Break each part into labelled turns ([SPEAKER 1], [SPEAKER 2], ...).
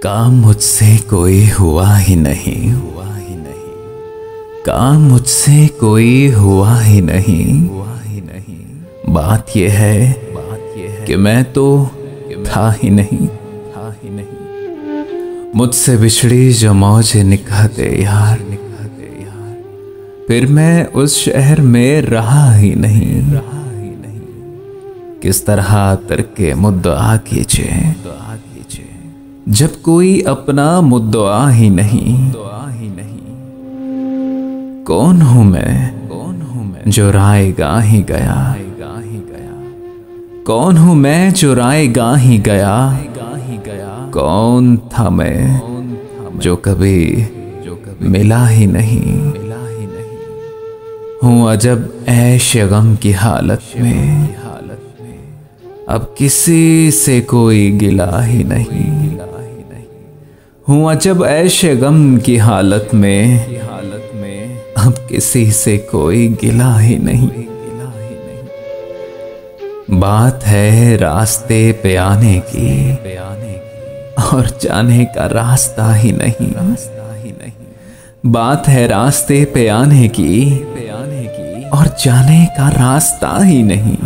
[SPEAKER 1] काम मुझसे कोई हुआ ही नहीं, काम मुझसे कोई हुआ ही नहीं। बात यह है कि मैं तो था ही नहीं। मुझसे बिछड़ी जो मौजें निकाहते यार, फिर मैं उस शहर में रहा ही नहीं। किस तरह तरके मुद्दआ कीजिए जब कोई अपना मुद्दआ ही नहीं। कौन हूं मैं जो राय गा ही गया, कौन हूं मैं जो राय गा ही गया। कौन था मैं जो कभी मिला ही नहीं। हूं अजब ऐश गम की हालत में, अब किसी से कोई गिला ही नहीं। हूं अजब ऐश गम की हालत में, अब किसी से कोई गिला ही नहीं। बात है रास्ते पे आने की और जाने का रास्ता ही नहीं। बात है रास्ते पे आने की और जाने का रास्ता ही नहीं।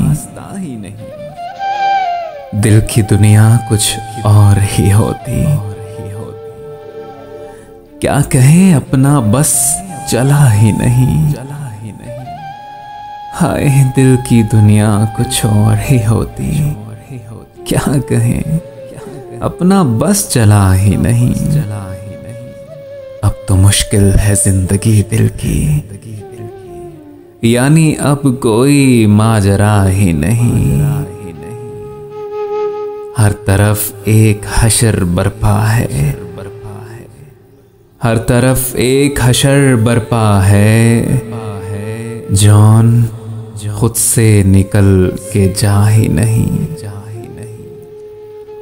[SPEAKER 1] दिल की दुनिया कुछ और ही होती, क्या कहें अपना बस चला ही नहीं। हाय दिल की दुनिया कुछ और ही होती, क्या कहें अपना बस चला ही नहीं। अब तो मुश्किल है जिंदगी दिल की, यानी अब कोई माजरा ही नहीं। हर तरफ एक हशर बरपा है, हर तरफ एक हशर बरपा है। जौन खुद से निकल के जा ही नहीं।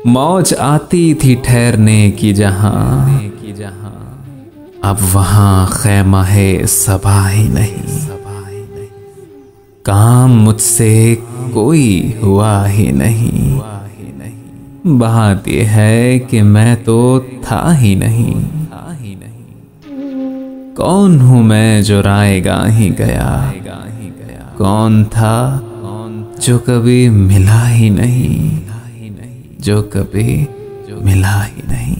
[SPEAKER 1] मौज आती थी ठहरने की जहां, अब वहां खैमा है सबा ही नहीं। काम मुझसे कोई हुआ ही नहीं। बात यह है कि मैं तो था ही नहीं। कौन हूं मैं जो राय गा ही गया, कौन था जो कभी मिला ही नहीं, जो कभी मिला ही नहीं।